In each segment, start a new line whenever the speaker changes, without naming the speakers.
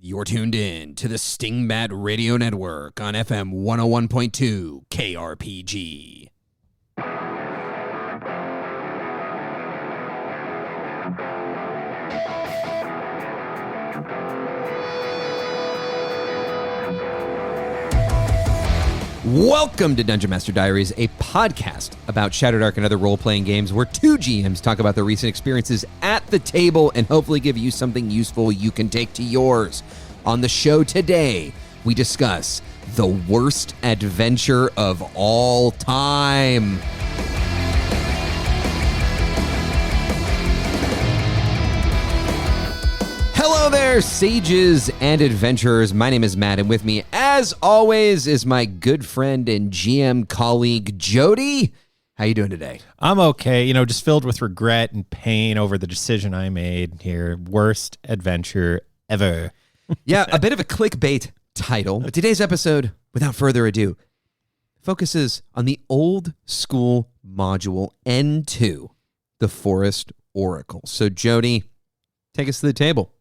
You're tuned in to the Stingbat Radio Network on FM 101.2 KRPG. Welcome to Dungeon Master Diaries, a podcast about Shadowdark and other role-playing games where two GMs talk about their recent experiences at the table and hopefully give you something useful you can take to yours. On the show today, we discuss the worst adventure of all time. Hello there, sages and adventurers. My name is Matt, and with me, as always, is my good friend and GM colleague, Jody. How you doing today?
I'm okay. Just filled with regret and pain over the decision I made here. Worst adventure ever.
Yeah, a bit of a clickbait title. But today's episode, without further ado, focuses on the old school module N2, the Forest Oracle. So, Jody, take us to the table.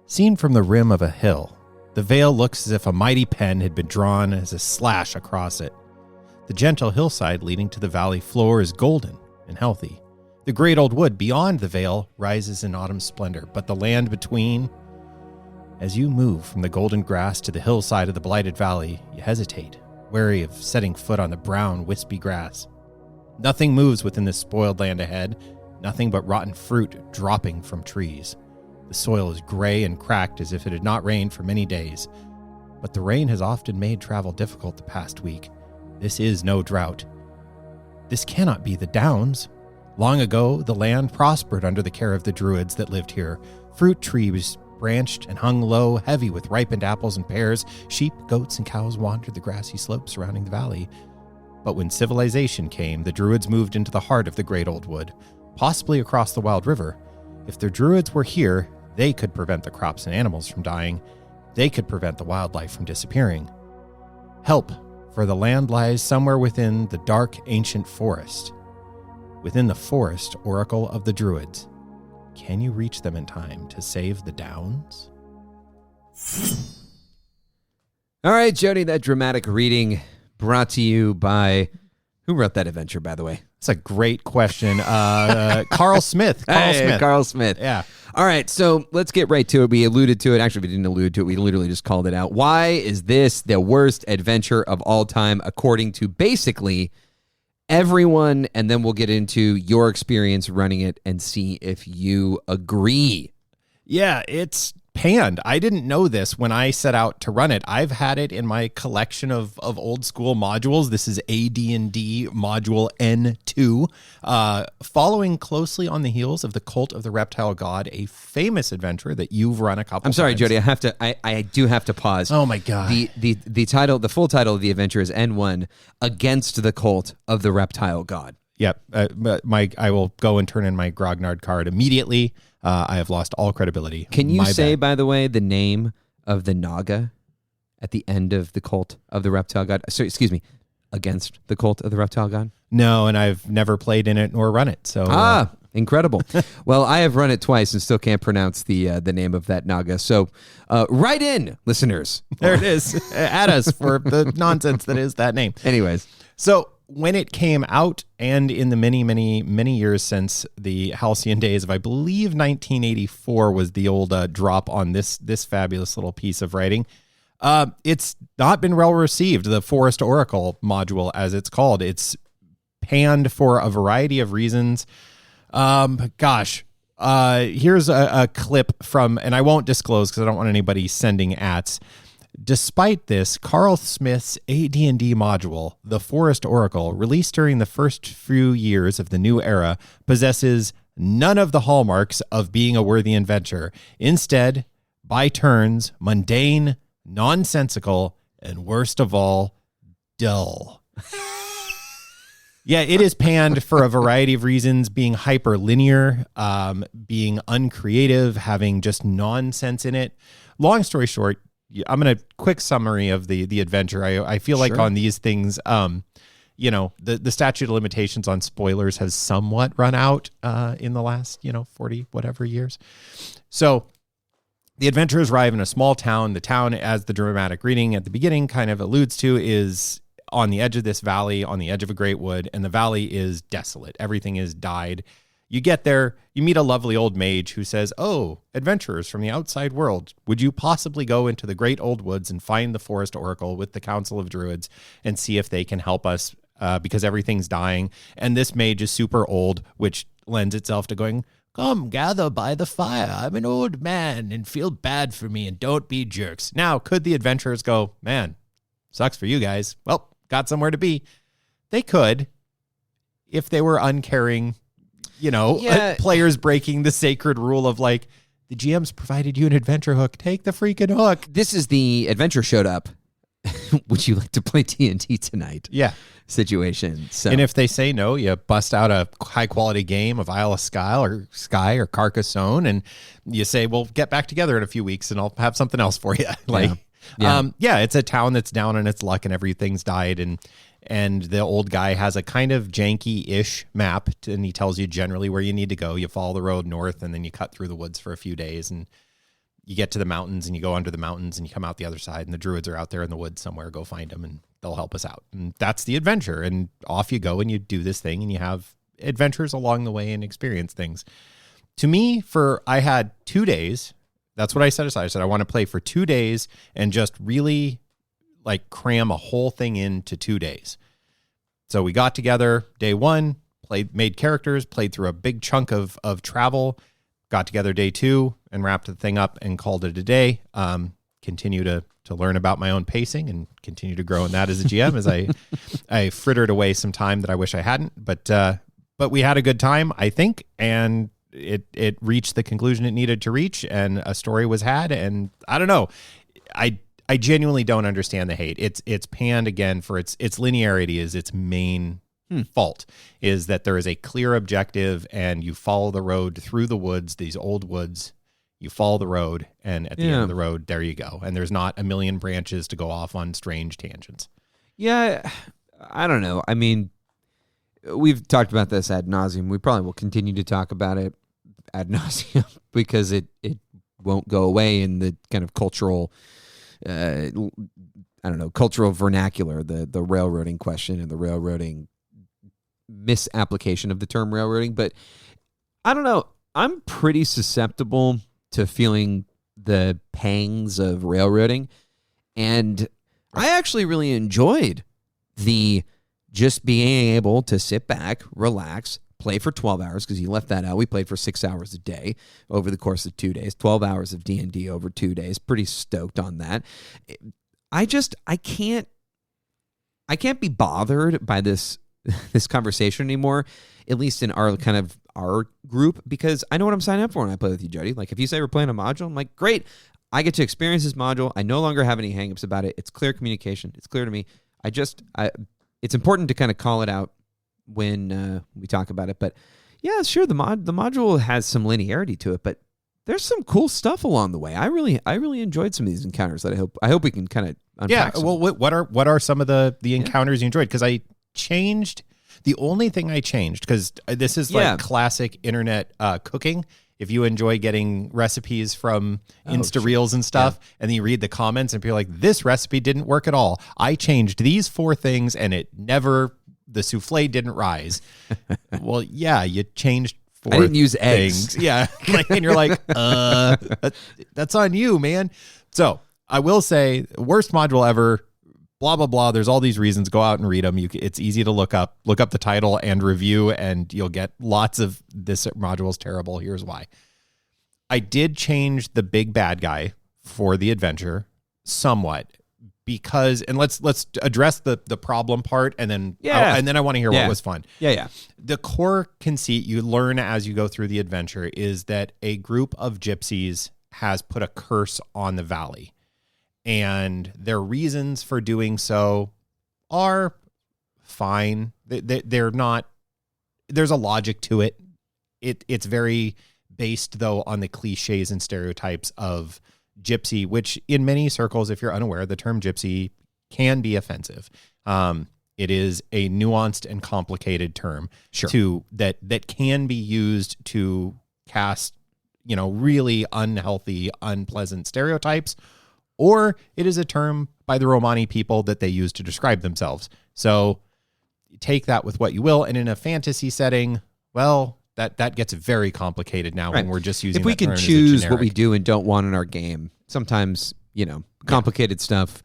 Seen from the rim of a hill, the vale looks as if a mighty pen had been drawn as a slash across it. The gentle hillside leading to the valley floor is golden and healthy. The great old wood beyond the vale rises in autumn splendor, but the land between... As you move from the golden grass to the hillside of the blighted valley, you hesitate, wary of setting foot on the brown, wispy grass. Nothing moves within this spoiled land ahead, nothing but rotten fruit dropping from trees. The soil is gray and cracked as if it had not rained for many days. But the rain has often made travel difficult the past week. This is no drought. This cannot be the Downs. Long ago, the land prospered under the care of the druids that lived here. Fruit trees branched and hung low, heavy with ripened apples and pears. Sheep, goats, and cows wandered the grassy slopes surrounding the valley. But when civilization came, the druids moved into the heart of the great old wood, possibly across the wild river. If the druids were here, they could prevent the crops and animals from dying. They could prevent the wildlife from disappearing. Help, for the land lies somewhere within the dark, ancient forest. Within the Forest Oracle of the Druids. Can you reach them in time to save the Downs?
All right, Jody, that dramatic reading brought to you by... Who wrote that adventure, by the way?
That's a great question. Carl Smith.
Carl Smith.
Yeah.
All right, so let's get right to it. We alluded to it. Actually, we didn't allude to it. We literally just called it out. Why is this the worst adventure of all time, according to basically everyone? And then we'll get into your experience running it and see if you agree.
Yeah, it's panned. I didn't know this when I set out to run it. I've had it in my collection of old school modules. This is AD&D module N2, following closely on the heels of the Cult of the Reptile God, a famous adventure that you've run a couple.
I'm sorry,
times.
Jody. I do have to pause.
Oh my God.
The title, the full title of the adventure is N1, Against the Cult of the Reptile God.
Yep. I will go and turn in my grognard card immediately. I have lost all credibility.
Can you say, by the way, the name of the Naga at the end of the Cult of the Reptile God? Sorry, excuse me, Against the Cult of the Reptile God?
No, and I've never played in it nor run it. So
incredible. Well, I have run it twice and still can't pronounce the name of that Naga. So write in, listeners.
There it is. At us for the nonsense that is that name.
Anyways.
So when it came out, and in the many, many, many years since the halcyon days of, I believe, 1984 was the old drop on this fabulous little piece of writing, it's not been well received. The Forest Oracle module, as it's called, it's panned for a variety of reasons. Here's a clip from, and I won't disclose because I don't want anybody sending ats. Despite this, Carl Smith's AD&D module, The Forest Oracle, released during the first few years of the new era, possesses none of the hallmarks of being a worthy adventure. Instead, by turns, mundane, nonsensical, and worst of all, dull. Yeah, it is panned for a variety of reasons, being hyperlinear, being uncreative, having just nonsense in it. Long story short, I'm going to quick summary of the adventure. I feel like on these things, the statute of limitations on spoilers has somewhat run out in the last, 40 whatever years. So The adventurers arrive in a small town. The town, as the dramatic reading at the beginning kind of alludes to, is on the edge of this valley, on the edge of a great wood, and the valley is desolate. Everything is died. You get there, you meet a lovely old mage who says, "Oh, adventurers from the outside world, would you possibly go into the great old woods and find the forest oracle with the council of druids and see if they can help us because everything's dying?" And this mage is super old, which lends itself to going, "Come, gather by the fire. I'm an old man and feel bad for me and don't be jerks." Now, could the adventurers go, "Man, sucks for you guys. Well, got somewhere to be." They could, if they were uncaring, players breaking the sacred rule of like, the GM's provided you an adventure hook. Take the freaking hook.
This is the adventure showed up. Would you like to play D&D tonight?
Yeah.
Situation. So.
And if they say no, you bust out a high quality game of Isle of Skye or Carcassonne, and you say, "We'll get back together in a few weeks and I'll have something else for you." It's a town that's down on its luck and everything's died, and the old guy has a kind of janky-ish map, and he tells you generally where you need to go. You follow the road north, and then you cut through the woods for a few days, and you get to the mountains, and you go under the mountains, and you come out the other side, and the druids are out there in the woods somewhere. Go find them, and they'll help us out. And that's the adventure, and off you go, and you do this thing, and you have adventures along the way and experience things. To me, I had 2 days. That's what I set aside. I said I want to play for 2 days and just really like cram a whole thing into 2 days. So we got together day one, made characters, played through a big chunk of travel, got together day two and wrapped the thing up and called it a day. Continue to learn about my own pacing and continue to grow in that as a GM as I frittered away some time that I wish I hadn't. But we had a good time, I think, and it reached the conclusion it needed to reach, and a story was had. And I don't know, I genuinely don't understand the hate. It's panned again for its linearity is its main fault, is that there is a clear objective and you follow the road through the woods, these old woods. You follow the road, and at the end of the road, there you go. And there's not a million branches to go off on strange tangents.
Yeah, I don't know. I mean, we've talked about this ad nauseum. We probably will continue to talk about it ad nauseum because it won't go away in the kind of cultural, cultural vernacular, the railroading question and the railroading misapplication of the term railroading. But I don't know. I'm pretty susceptible to feeling the pangs of railroading. And I actually really enjoyed the just being able to sit back, relax, play for 12 hours, because you left that out. We played for 6 hours a day over the course of 2 days, 12 hours of D&D over 2 days. Pretty stoked on that. I can't be bothered by this conversation anymore, at least in our group, because I know what I'm signing up for when I play with you, Jody. Like, if you say we're playing a module, I'm like, great. I get to experience this module. I no longer have any hangups about it. It's clear communication. It's clear to me. It's important to kind of call it out when we talk about it. But yeah, sure, the module has some linearity to it, but there's some cool stuff along the way. I really enjoyed some of these encounters that I hope we can kind of unpack.
Yeah. Well, what are some of the encounters you enjoyed? Because I changed. The only thing I changed, because this is like classic internet cooking. If you enjoy getting recipes from Insta Reels and stuff, and then you read the comments and people are like, this recipe didn't work at all. I changed these 4 things and the souffle didn't rise. Well, yeah, you changed 4
I didn't use
things.
eggs.
Yeah. And you're like, that's on you, man. So I will say, worst module ever, blah, blah, blah. There's all these reasons. Go out and read them. It's easy to look up the title and review, and you'll get lots of this module's terrible. Here's why. I did change the big bad guy for the adventure somewhat because, and let's address the problem part, and then I want to hear what was fun.
Yeah.
The core conceit you learn as you go through the adventure is that a group of gypsies has put a curse on the valley. And their reasons for doing so are fine. They're not, there's a logic to it. It's very based, though, on the cliches and stereotypes of gypsy, which in many circles, if you're unaware, the term gypsy can be offensive. It is a nuanced and complicated term that can be used to cast, really unhealthy, unpleasant stereotypes, or it is a term by the Romani people that they use to describe themselves. So take that with what you will. And in a fantasy setting, well, that gets very complicated now when we're just using.
If we
that
can
term as a
choose
generic.
what we do and don't want in our game, sometimes complicated stuff.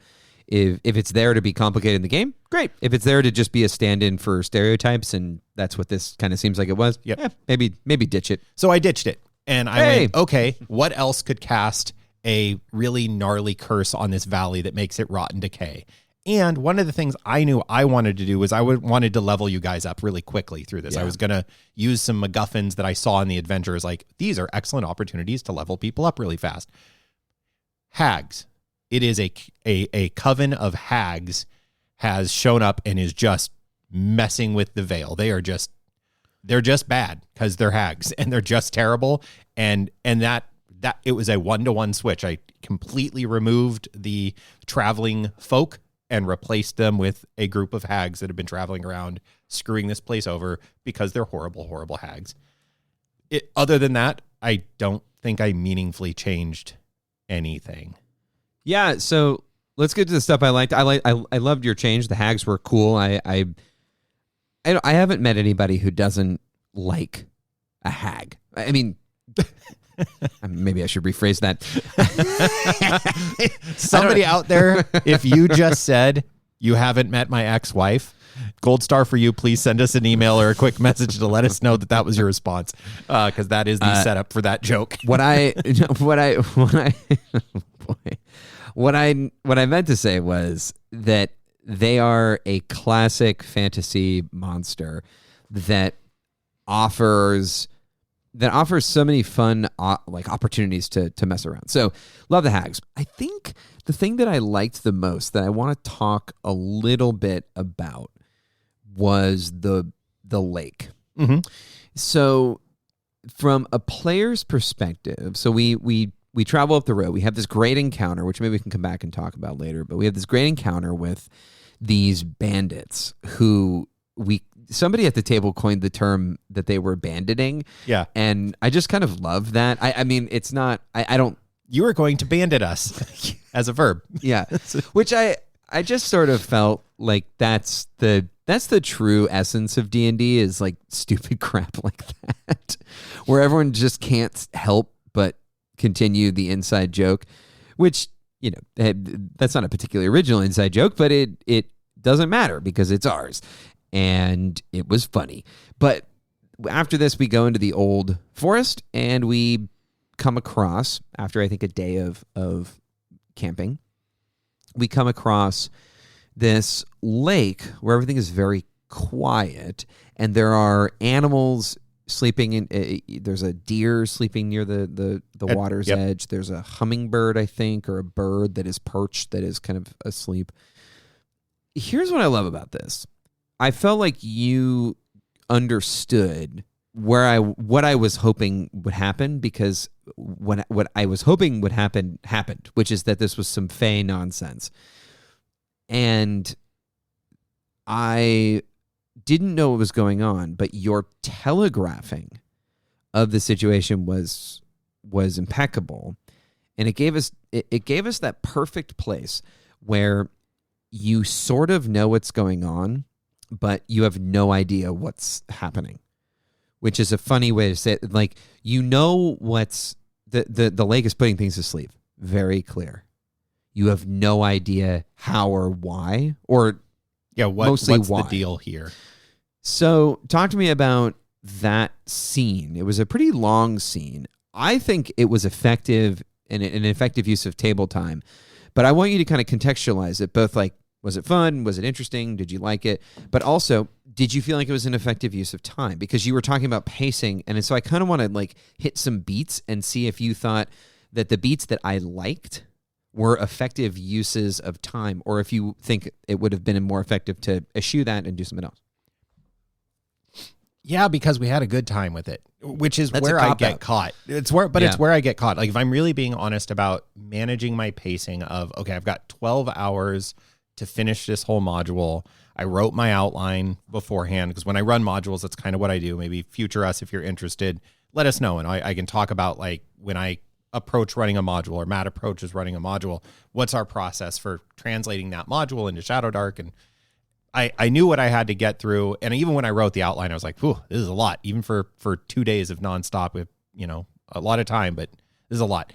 If it's there to be complicated in the game, great. If it's there to just be a stand-in for stereotypes, and that's what this kind of seems like it was, maybe ditch it.
So I ditched it. And I went, okay, what else could cast a really gnarly curse on this valley that makes it rot and decay? And one of the things I knew I wanted to do was I wanted to level you guys up really quickly through this. I was going to use some MacGuffins that I saw in the adventures. Like, these are excellent opportunities to level people up really fast. Hags. It is a coven of hags has shown up and is just messing with the Vale. They're just bad because they're hags and they're just terrible. And that it was a 1-to-1 switch. I completely removed the traveling folk and replaced them with a group of hags that have been traveling around screwing this place over because they're horrible, horrible hags. Other than that, I don't think I meaningfully changed anything.
Yeah, so let's get to the stuff I liked. I loved your change. The hags were cool. I haven't met anybody who doesn't like a hag. I mean, maybe I should rephrase that.
Somebody out there, if you just said you haven't met my ex-wife, gold star for you. Please send us an email or a quick message to let us know that was your response, because that is the setup for that joke. What I
meant to say was that they are a classic fantasy monster that offers so many fun opportunities to mess around. So love the hags. I think the thing that I liked the most that I want to talk a little bit about was the lake.
Mm-hmm.
So from a player's perspective, so we travel up the road. We have this great encounter, which maybe we can come back and talk about later, but we have this great encounter with these bandits who somebody at the table coined the term that they were banditing.
Yeah.
And I just kind of love that. I mean, it's not, I don't.
You were going to bandit us as a verb.
Yeah. Which I just sort of felt like that's the true essence of D&D is like stupid crap like that, where everyone just can't help but continue the inside joke, which, that's not a particularly original inside joke, but it doesn't matter because it's ours. And it was funny. But after this, we go into the old forest and we come across, after I think a day of camping, we come across this lake where everything is very quiet and there are animals sleeping in. There's a deer sleeping near the water's edge. There's a hummingbird, I think, or a bird that is perched that is kind of asleep. Here's what I love about this. I felt like you understood what I was hoping would happen, because what I was hoping would happen happened, which is that this was some fey nonsense. And I didn't know what was going on, but your telegraphing of the situation was impeccable, and it gave us that perfect place where you sort of know what's going on, but you have no idea what's happening, which is a funny way to say it. Like, what's the lake is putting things to sleep. Very clear. You have no idea how or why, or what's
the deal here?
So talk to me about that scene. It was a pretty long scene. I think it was effective and an effective use of table time, but I want you to kind of contextualize it, both like, was it fun? Was it interesting? Did you like it? But also, did you feel like it was an effective use of time? Because you were talking about pacing, and so I kind of want to hit some beats and see if you thought that the beats that I liked were effective uses of time, or if you think it would have been more effective to eschew that and do something else.
Yeah, because we had a good time with it, which is where I get caught. It's where I get caught. Like, if I'm really being honest about managing my pacing of, okay, I've got 12 hours to finish this whole module. I wrote my outline beforehand, because when I run modules, that's kind of what I do. Maybe future us, if you're interested, let us know. And I can talk about like when I approach running a module or Matt approaches running a module, what's our process for translating that module into Shadowdark. And I knew what I had to get through. And even when I wrote the outline, I was like, whew, this is a lot, even for 2 days of nonstop with, a lot of time, but this is a lot.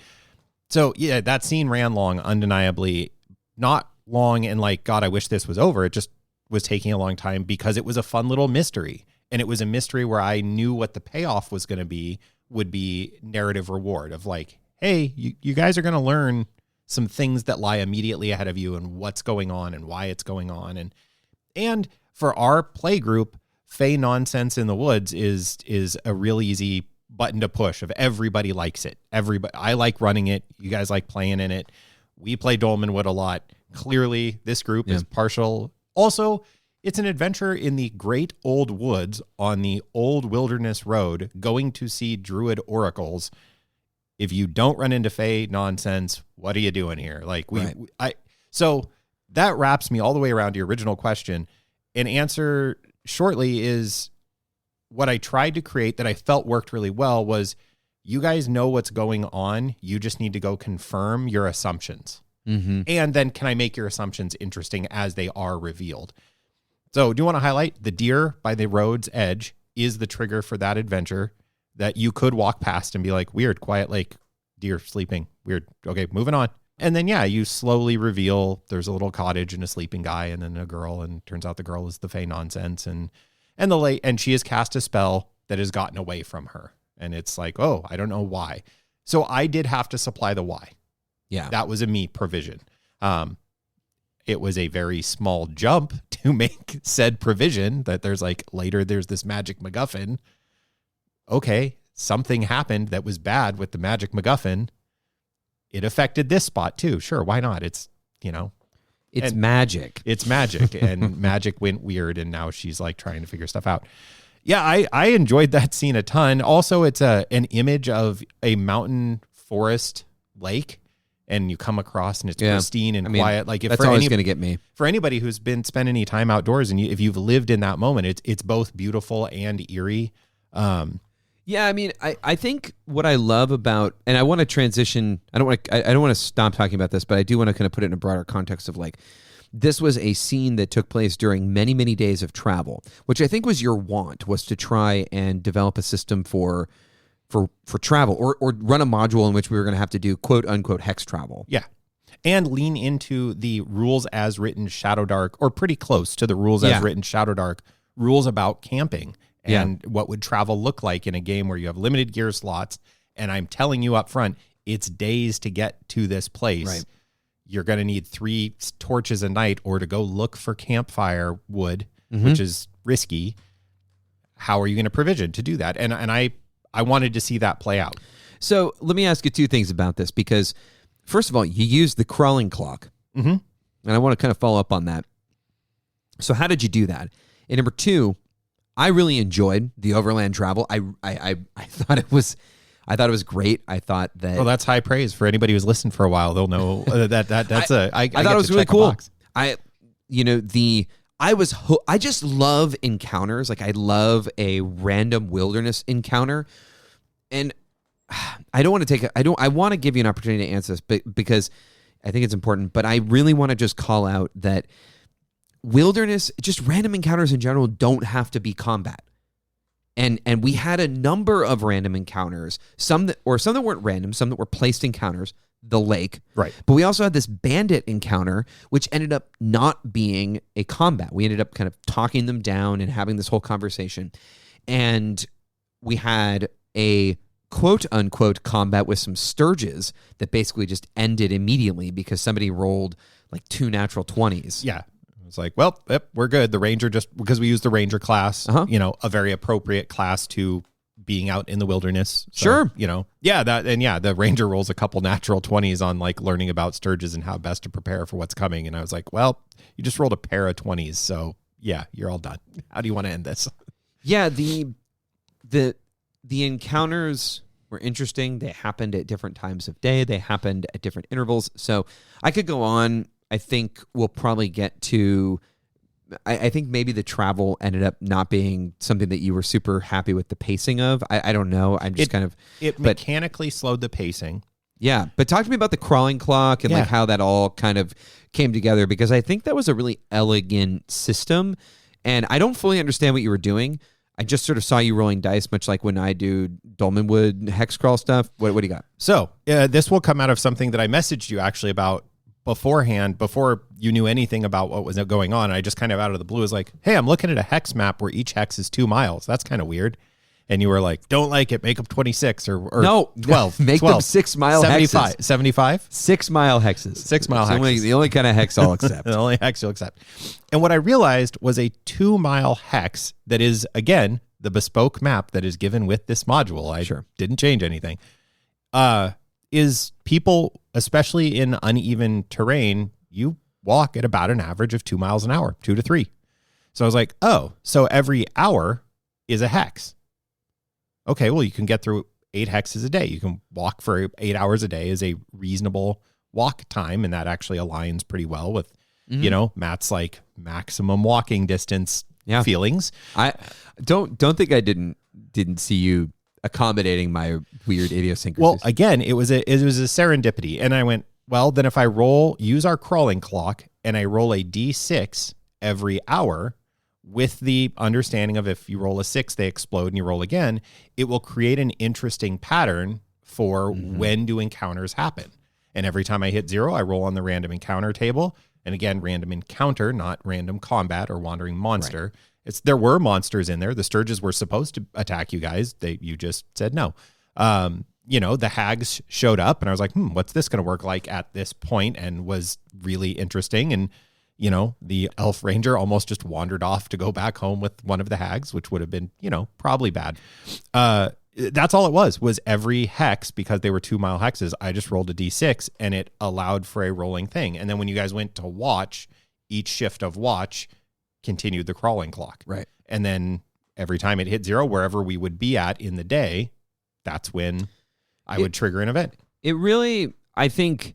So yeah, that scene ran long, undeniably. Not long and like, God, I wish this was over. It just was taking a long time because it was a fun little mystery. And it was a mystery where I knew what the payoff was going to be, would be narrative reward of like, hey, you guys are going to learn some things that lie immediately ahead of you and what's going on and why it's going on. And for our play group, Fey Nonsense in the Woods is a real easy button to push of everybody likes it. I like running it. You guys like playing in it. We play Dolmenwood a lot. Clearly, this group is partial. Also, it's an adventure in the great old woods on the old wilderness road going to see druid oracles. If you don't run into Fey Nonsense, what are you doing here? Like so that wraps me all the way around to your original question. An answer shortly is what I tried to create that I felt worked really well was you guys know what's going on. You just need to go confirm your assumptions. Mm-hmm. And then can I make your assumptions interesting as they are revealed? So do you want to highlight the deer by the road's edge is the trigger for that adventure that you could walk past and be like, weird, quiet lake, deer sleeping, weird. Okay, moving on. And then, yeah, you slowly reveal there's a little cottage and a sleeping guy and then a girl. And turns out the girl is the Fey Nonsense. And she has cast a spell that has gotten away from her. And it's like, oh, I don't know why. So I did have to supply the why.
Yeah.
That was a me provision. It was a very small jump to make said provision that there's like later there's this magic MacGuffin. Okay, something happened that was bad with the magic MacGuffin. It affected this spot too. Sure, why not? It's
magic.
It's magic, and magic went weird, and now she's like trying to figure stuff out. Yeah, I enjoyed that scene a ton. Also, it's an image of a mountain forest lake, and you come across, and it's pristine and quiet. Like
that's always going to get me.
For anybody who's been spending any time outdoors, and if you've lived in that moment, it's both beautiful and eerie.
Yeah, I mean, I think what I love about, and I want to transition. I don't want to stop talking about this, but I do want to kind of put it in a broader context of like, this was a scene that took place during many, many days of travel, which I think was your want, was to try and develop a system for travel or run a module in which we were going to have to do quote unquote hex travel.
Yeah. And lean into the rules as written Shadowdark, or pretty close to the rules as written Shadowdark rules about camping. And what would travel look like in a game where you have limited gear slots. And I'm telling you up front, it's days to get to this place. Right. You're going to need 3 torches a night or to go look for campfire wood, which is risky. How are you going to provision to do that? And I wanted to see that play out.
So let me ask you 2 things about this, because first of all, you used the crawling clock. Mm-hmm. And I want to kind of follow up on that. So how did you do that? And number 2, I really enjoyed the overland travel. I thought it was great. I thought that
that's high praise for anybody who's listened for a while. They'll know that's I
thought it was really cool. I just love encounters. Like I love a random wilderness encounter, and I want to give you an opportunity to answer this, but because I think it's important. But I really want to just call out that wilderness, just random encounters in general, don't have to be combat. And we had a number of random encounters, some that weren't random, some that were placed encounters, the lake.
Right.
But we also had this bandit encounter, which ended up not being a combat. We ended up kind of talking them down and having this whole conversation. And we had a quote-unquote combat with some sturges that basically just ended immediately because somebody rolled like 2 natural 20s.
Yeah. It's like, well, yep, we're good. The ranger, just because we use the ranger class, a very appropriate class to being out in the wilderness. So,
sure.
The ranger rolls a couple natural 20s on like learning about sturges and how best to prepare for what's coming. And I was like, well, you just rolled a pair of 20s. So yeah, you're all done. How do you want to end this?
Yeah. The encounters were interesting. They happened at different times of day. They happened at different intervals. So I could go on. I think we'll probably get to I think maybe the travel ended up not being something that you were super happy with the pacing of. I don't know. I'm just
It mechanically slowed the pacing.
Yeah, but talk to me about the crawling clock and like how that all kind of came together, because I think that was a really elegant system, and I don't fully understand what you were doing. I just sort of saw you rolling dice, much like when I do Dolmenwood hex crawl stuff. What do you got?
So this will come out of something that I messaged you actually about beforehand, before you knew anything about what was going on. I just kind of out of the blue was like, hey, I'm looking at a hex map where each hex is 2 miles. That's kind of weird. And you were like, don't like it, make them 26 or
no,
12.
Make
12.
them 6 mile
75,
hexes.
75?
6 mile hexes.
6 mile hexes.
The only kind of hex I'll accept.
The only hex you'll accept. And what I realized was a 2 mile hex that is, again, the bespoke map that is given with this module. I didn't change anything. Is people, especially in uneven terrain, you walk at about an average of 2 miles an hour, 2 to 3. So I was like, oh, so every hour is a hex. Okay, well, you can get through 8 hexes a day. You can walk for 8 hours a day is a reasonable walk time, and that actually aligns pretty well with, Matt's like maximum walking distance feelings.
I don't think I didn't see you accommodating my weird idiosyncrasies.
Well, again, it was a serendipity, and I went, well, then if I use our crawling clock and I roll a D6 every hour, with the understanding of if you roll a 6, they explode and you roll again, it will create an interesting pattern for when do encounters happen. And every time I hit 0, I roll on the random encounter table. And again, random encounter, not random combat or wandering monster. Right. There were monsters in there. The Sturges were supposed to attack you guys. You just said no. The hags showed up, and I was like, what's this going to work like at this point? And was really interesting. And the elf ranger almost just wandered off to go back home with one of the hags, which would have been, probably bad. That's all it was every hex, because they were 2 mile hexes. I just rolled a D6 and it allowed for a rolling thing. And then when you guys went to watch, each shift of watch continued the crawling clock.
Right.
And then every time it hit 0, wherever we would be at in the day, that's when I would trigger an event.
It really, I think,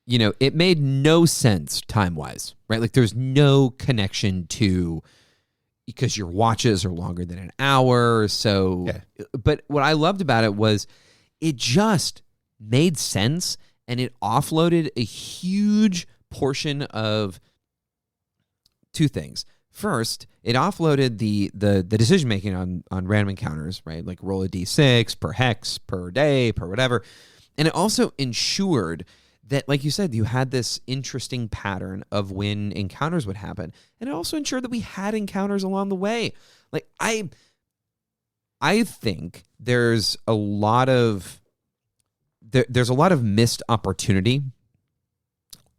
it made no sense time-wise, right? Like there's no connection to, because your watches are longer than an hour. So, But what I loved about it was it just made sense, and it offloaded a huge portion of 2 things. First, it offloaded the decision-making on random encounters, right? Like roll a D6 per hex, per day, per whatever. And it also ensured that, like you said, you had this interesting pattern of when encounters would happen. And it also ensured that we had encounters along the way. Like, I think there's a lot of missed opportunity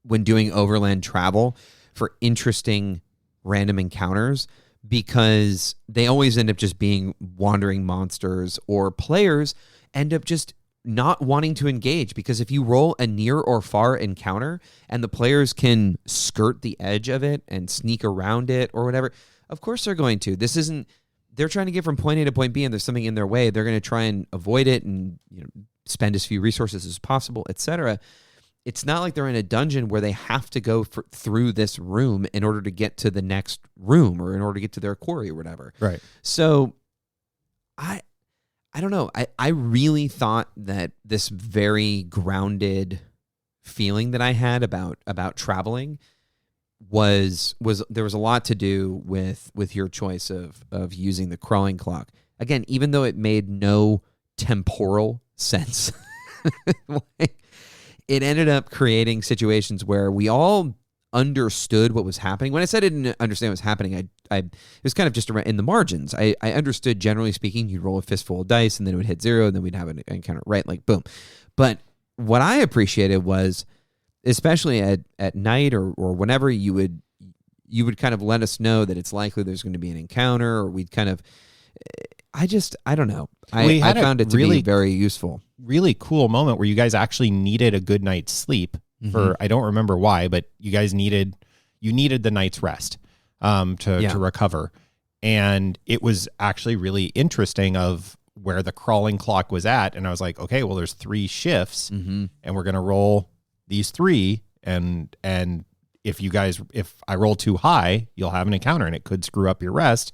when doing overland travel for interesting random encounters, because they always end up just being wandering monsters, or players end up just not wanting to engage, because if you roll a near or far encounter and the players can skirt the edge of it and sneak around it or whatever, of course they're going to. They're trying to get from point A to point B, and there's something in their way. They're going to try and avoid it and spend as few resources as possible, etc. It's not like they're in a dungeon where they have to go through this room in order to get to the next room, or in order to get to their quarry or whatever.
Right.
So I don't know. I really thought that this very grounded feeling that I had about traveling was there was a lot to do with your choice of using the crawling clock. Again, even though it made no temporal sense, it ended up creating situations where we all understood what was happening. When I said I didn't understand what was happening, it was kind of just in the margins. I understood, generally speaking, you'd roll a fistful of dice and then it would hit 0 and then we'd have an encounter, right? Like, boom. But what I appreciated was, especially at night or whenever you would kind of let us know that it's likely there's going to be an encounter, or we'd kind of, I don't know. I found it to be very useful.
Really cool moment where you guys actually needed a good night's sleep for, I don't remember why, but you guys needed the night's rest to recover. And it was actually really interesting of where the crawling clock was at. And I was like, okay, well, there's 3 shifts and we're going to roll these 3. And if I roll too high, you'll have an encounter and it could screw up your rest,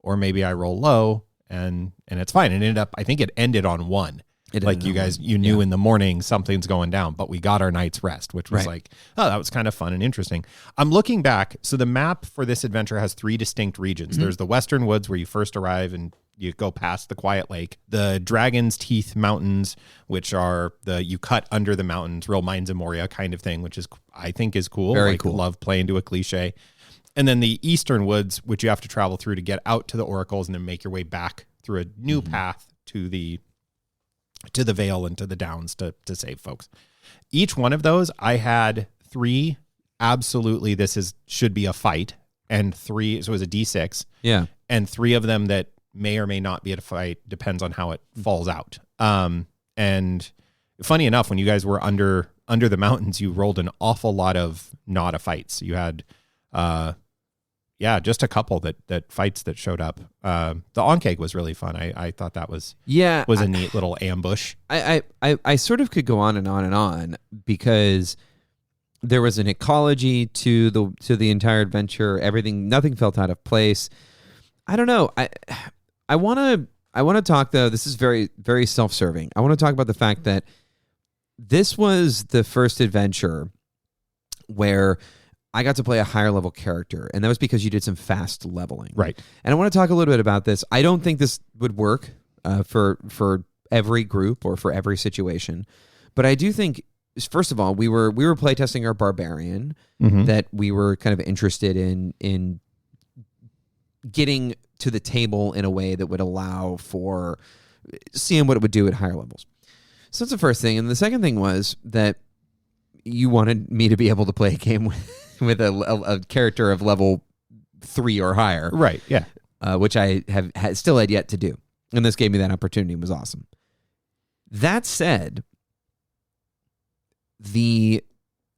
or maybe I roll low and it's fine. I think it ended on 1. Like you knew in the morning something's going down, but we got our night's rest, which was like, oh, that was kind of fun and interesting. I'm looking back. So the map for this adventure has 3 distinct regions. There's the Western Woods where you first arrive and you go past the Quiet Lake, the Dragon's Teeth Mountains, which are you cut under the mountains, real Mines of Moria kind of thing, which I think is cool.
Very cool.
Love playing to a cliche. And then the Eastern Woods, which you have to travel through to get out to the oracles and then make your way back through a new path to the Vale and to the Downs to save folks. Each one of those, I had 3 absolutely should be a fight, and 3, so it was a D6.
Yeah.
And 3 of them that may or may not be a fight, depends on how it falls out. And funny enough, when you guys were under the mountains, you rolled an awful lot of not a fights. You had just a couple that fights that showed up. The Onkeg was really fun. I thought that was a neat little ambush.
I sort of could go on and on and on, because there was an ecology to the entire adventure. Nothing felt out of place. I don't know. I want to talk, though. This is very, very self-serving. I want to talk about the fact that this was the first adventure where I got to play a higher level character, and that was because you did some fast leveling.
Right.
And I want to talk a little bit about this. I don't think this would work for every group or for every situation, but I do think, first of all, we were playtesting our barbarian that we were kind of interested in getting to the table in a way that would allow for seeing what it would do at higher levels. So that's the first thing. And the second thing was that you wanted me to be able to play a game with a character of level 3 or higher.
Right, yeah.
Which I still had yet to do. And this gave me that opportunity. It was awesome. That said, the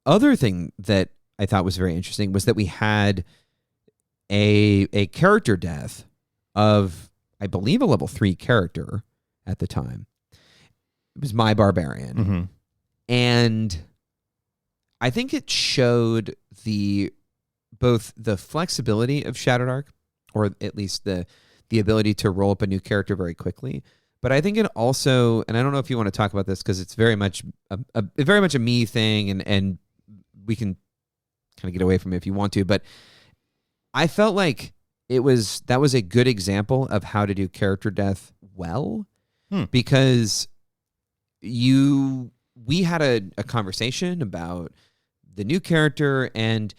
other thing that I thought was very interesting was that we had a character death of, I believe, a level 3 character at the time. It was my barbarian. And I think it showed both the flexibility of Shadowdark, or at least the ability to roll up a new character very quickly. But I think it also, and I don't know if you want to talk about this because it's very much a me thing, and we can kind of get away from it if you want to. But I felt like that was a good example of how to do character death well, because we had a conversation about the new character, and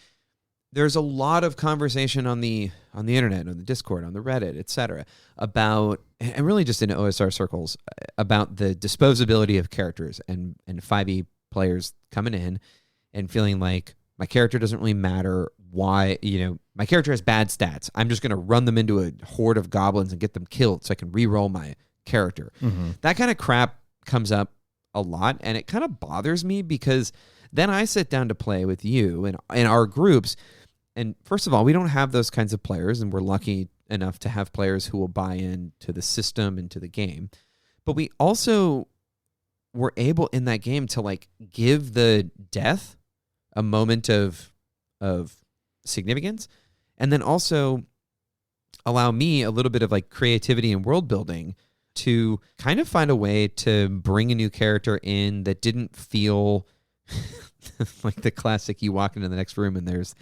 there's a lot of conversation on the internet, on the Discord, on the Reddit, etc., about, and really just in OSR circles, about the disposability of characters and 5e players coming in and feeling like my character doesn't really matter. Why, my character has bad stats. I'm just going to run them into a horde of goblins and get them killed so I can re-roll my character. That kind of crap comes up a lot, and it kind of bothers me, because then I sit down to play with you and in our groups, and first of all, we don't have those kinds of players, and we're lucky enough to have players who will buy into the system and to the game. But we also were able in that game to give the death a moment of significance, and then also allow me a little bit of creativity and world building to kind of find a way to bring a new character in that didn't feel like the classic, you walk into the next room and there's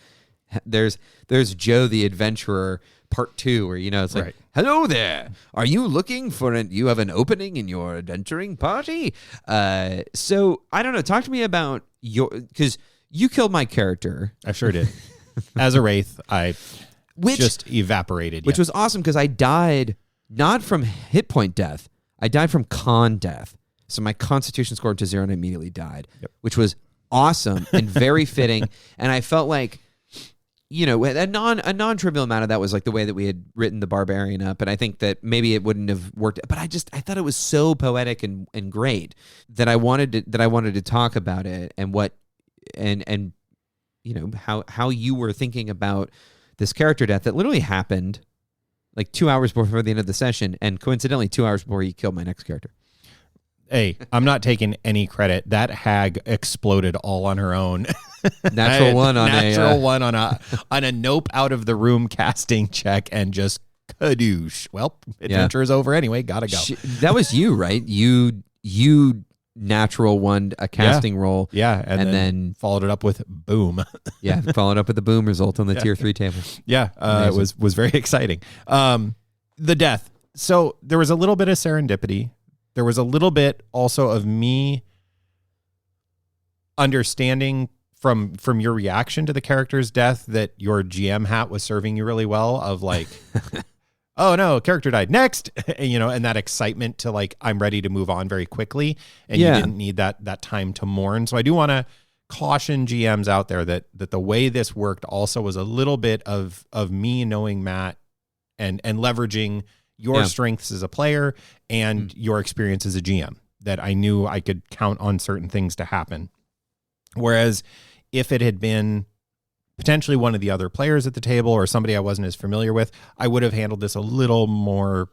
Joe the Adventurer Part 2, where it's like, hello there, are you looking for you have an opening in your adventuring party? So I don't know, talk to me about because you killed my character.
I sure did. As a wraith, which just evaporated.
Which was awesome, because I died not from hit point death, I died from con death. So my constitution scored to 0 and I immediately died, which was awesome and very fitting. And I felt like, a non-trivial amount of that was the way that we had written the barbarian up. And I think that maybe it wouldn't have worked, but I thought it was so poetic and great that I wanted to talk about it, and what, and how you were thinking about this character death that literally happened 2 hours before the end of the session, and coincidentally 2 hours before you killed my next character.
Hey, I'm not taking any credit. That hag exploded all on her own.
Natural one on
a nope out of the room casting check and just kadoosh. Well, adventure is over anyway. Gotta go.
That was you, right? You natural one a casting roll.
Yeah, and then followed it up with boom.
Yeah, followed up with the boom result on the tier 3 table.
Yeah, it was very exciting. The death. So there was a little bit of serendipity. There was a little bit also of me understanding from your reaction to the character's death that your GM hat was serving you really well, of like, oh no, character died, next, and that excitement to like, I'm ready to move on very quickly, and you didn't need that time to mourn. So I do want to caution GMs out there that the way this worked also was a little bit of me knowing Matt and leveraging your strengths as a player and your experience as a GM, that I knew I could count on certain things to happen. Whereas if it had been potentially one of the other players at the table or somebody I wasn't as familiar with, I would have handled this a little more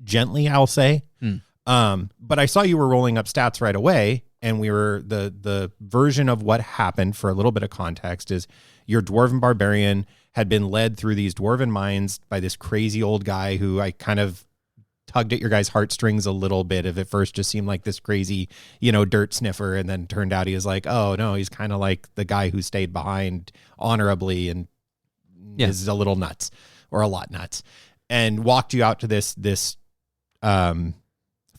gently, I'll say. But I saw you were rolling up stats right away, and we were the version of what happened, for a little bit of context, is your dwarven barbarian had been led through these dwarven mines by this crazy old guy who I kind of tugged at your guys' heartstrings a little bit. If at first just seemed like this crazy, dirt sniffer, and then turned out he was like, oh no, he's kind of like the guy who stayed behind honorably and is a little nuts, or a lot nuts, and walked you out to this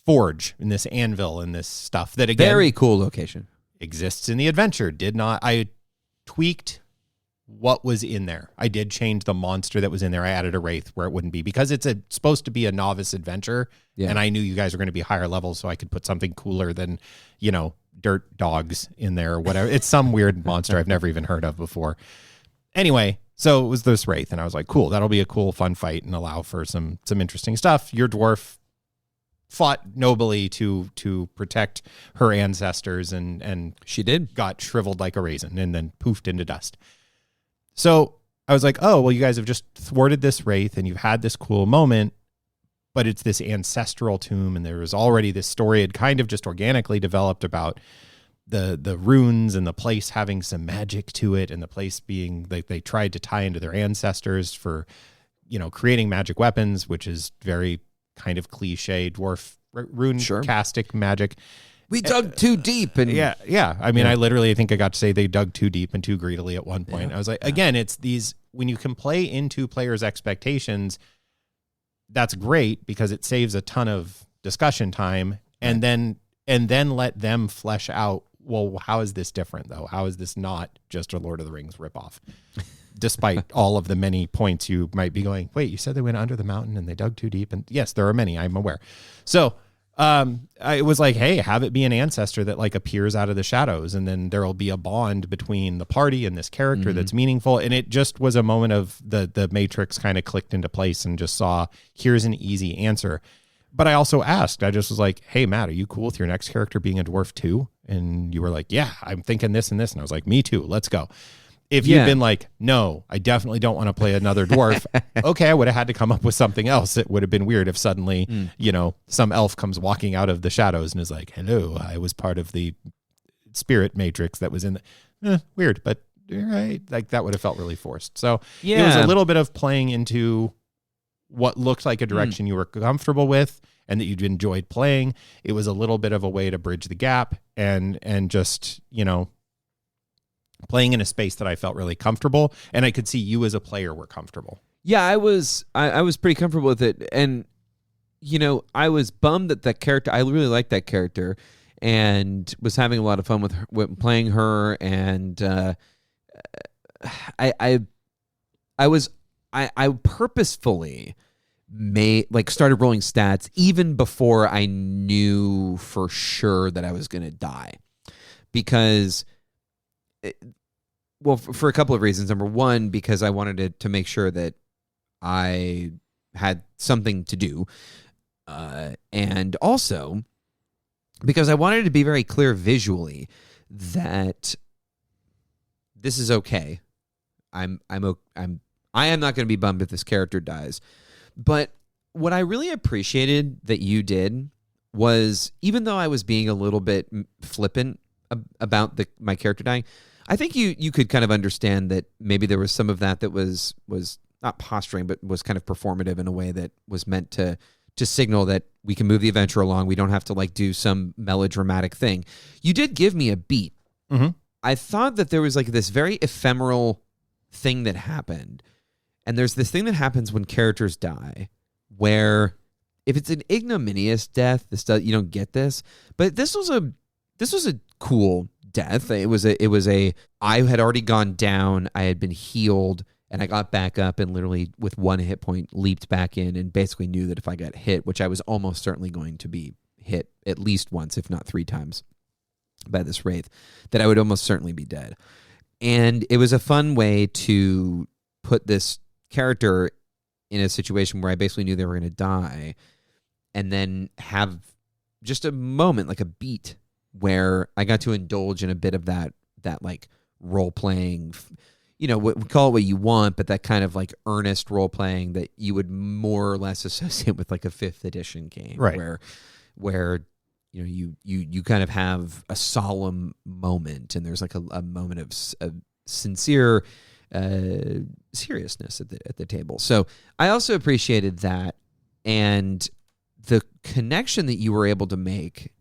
forge and this anvil and this stuff that, again,
very cool location, exists
in the adventure. I tweaked what was in there. I did change the monster that was in there. I added a wraith where it wouldn't be, because it's supposed to be a novice adventure. Yeah. And I knew you guys were going to be higher levels, so I could put something cooler than, dirt dogs in there or whatever. It's some weird monster I've never even heard of before. Anyway, so it was this wraith, and I was like, cool, that'll be a cool, fun fight and allow for some interesting stuff. Your dwarf fought nobly to protect her ancestors, and
she did,
got shriveled like a raisin and then poofed into dust. So I was like, oh, well, you guys have just thwarted this wraith and you've had this cool moment, but it's this ancestral tomb, and there was already this story had kind of just organically developed about the runes and the place having some magic to it, and the place being, they tried to tie into their ancestors for, creating magic weapons, which is very kind of cliche dwarf rune castic magic.
We dug too deep. And
yeah. I mean, I literally think I got to say they dug too deep and too greedily at one point. I was like, again, it's these, when you can play into players' expectations, that's great, because it saves a ton of discussion time, and then let them flesh out, well, how is this different though? How is this not just a Lord of the Rings ripoff? Despite all of the many points you might be going, wait, you said they went under the mountain and they dug too deep. And yes, there are many, I'm aware. So I was like, hey, have it be an ancestor that like appears out of the shadows, and then there'll be a bond between the party and this character that's meaningful. And it just was a moment of the matrix kind of clicked into place, and just saw, here's an easy answer. But I also asked, I just was like, hey, Matt, are you cool with your next character being a dwarf too? And you were like, yeah, I'm thinking this and this. And I was like, me too, let's go. If you'd been like, no, I definitely don't want to play another dwarf, okay, I would have had to come up with something else. It would have been weird if suddenly, some elf comes walking out of the shadows and is like, hello, I was part of the spirit matrix that was in the... weird, but right, like that would have felt really forced. So it was a little bit of playing into what looked like a direction you were comfortable with and that you'd enjoyed playing. It was a little bit of a way to bridge the gap and just, playing in a space that I felt really comfortable, and I could see you as a player were comfortable.
Yeah, I was pretty comfortable with it, and I was bummed that character. I really liked that character, and was having a lot of fun with playing her. And I purposefully started rolling stats even before I knew for sure that I was going to die, because. For a couple of reasons. Number one, because I wanted to make sure that I had something to do. And also because I wanted to be very clear visually that this is okay. I am not going to be bummed if this character dies. But what I really appreciated that you did was, even though I was being a little bit flippant about my character dying, I think you could kind of understand that maybe there was some of that was not posturing, but was kind of performative in a way that was meant to signal that we can move the adventure along. We don't have to like do some melodramatic thing. You did give me a beat.
Mm-hmm.
I thought that there was like this very ephemeral thing that happened. And there's this thing that happens when characters die where if it's an ignominious death, you don't get this. But this was a cool death. It was I had already gone down, I had been healed, and I got back up and literally with one hit point leaped back in and basically knew that if I got hit, which I was almost certainly going to be hit at least once, if not 3 times by this wraith, that I would almost certainly be dead. And it was a fun way to put this character in a situation where I basically knew they were going to die and then have just a moment, like a beat, where I got to indulge in a bit of that like role-playing, call it what you want, but that kind of like earnest role-playing that you would more or less associate with like a 5th edition game,
right?
Where you kind of have a solemn moment and there's like a moment of sincere seriousness at the table. So I also appreciated that, and the connection that you were able to make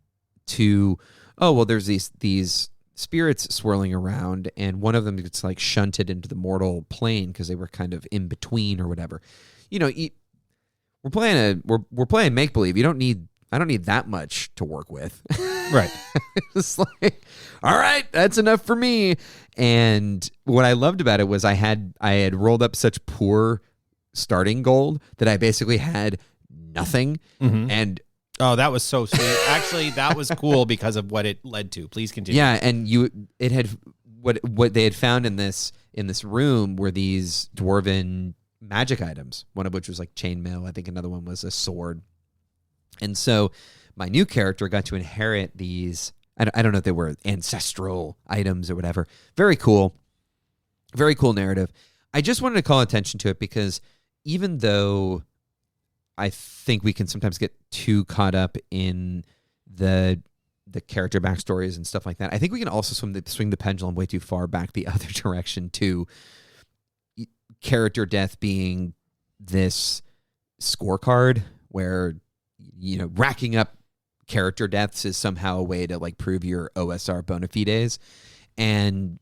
to, there's these spirits swirling around, and one of them gets like shunted into the mortal plane because they were kind of in between or whatever. We're playing make believe. I don't need that much to work with.
Right.
It's like, all right, that's enough for me. And what I loved about it was I had rolled up such poor starting gold that I basically had nothing.
Mm-hmm.
And
oh, that was so sweet. Actually, that was cool because of what it led to. Please continue.
Yeah, and it had what they had found in this room were these dwarven magic items, one of which was like chainmail. I think another one was a sword. And so my new character got to inherit these, I don't know if they were ancestral items or whatever. Very cool. Very cool narrative. I just wanted to call attention to it because even though I think we can sometimes get too caught up in the character backstories and stuff like that, I think we can also swing the pendulum way too far back the other direction to character death being this scorecard where racking up character deaths is somehow a way to like prove your OSR bona fides, and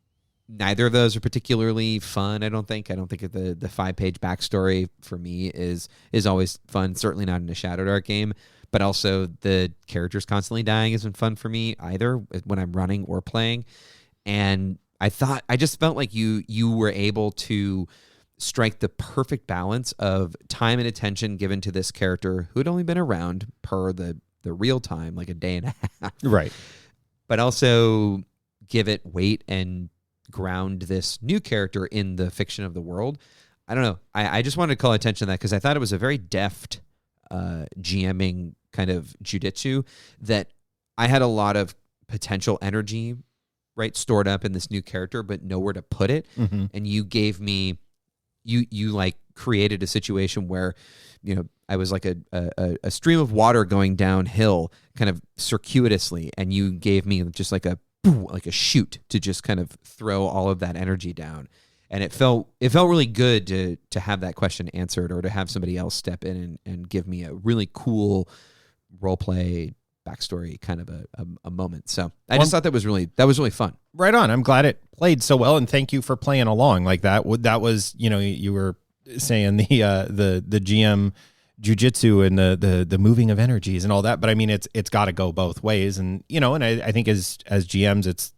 neither of those are particularly fun. I don't think the 5-page backstory for me is always fun. Certainly not in a Shadowdark game, but also the characters constantly dying isn't fun for me either when I'm running or playing. And I just felt like you were able to strike the perfect balance of time and attention given to this character who had only been around per the real time, like a day and a half.
Right.
But also give it weight and ground this new character in the fiction of the world. I don't know. I just wanted to call attention to that because I thought it was a very deft GMing kind of jujitsu that I had a lot of potential energy, right, stored up in this new character, but nowhere to put it.
Mm-hmm.
And you gave me, you like created a situation where, I was like a stream of water going downhill kind of circuitously, and you gave me just like a chute to just kind of throw all of that energy down. And it felt really good to have that question answered, or to have somebody else step in and give me a really cool role play backstory kind of a moment. So I just thought that was really fun.
Right on. I'm glad it played so well, and thank you for playing along like that. That was, you were saying the GM jujitsu and the moving of energies and all that, but I mean it's got to go both ways, and and I think as GMs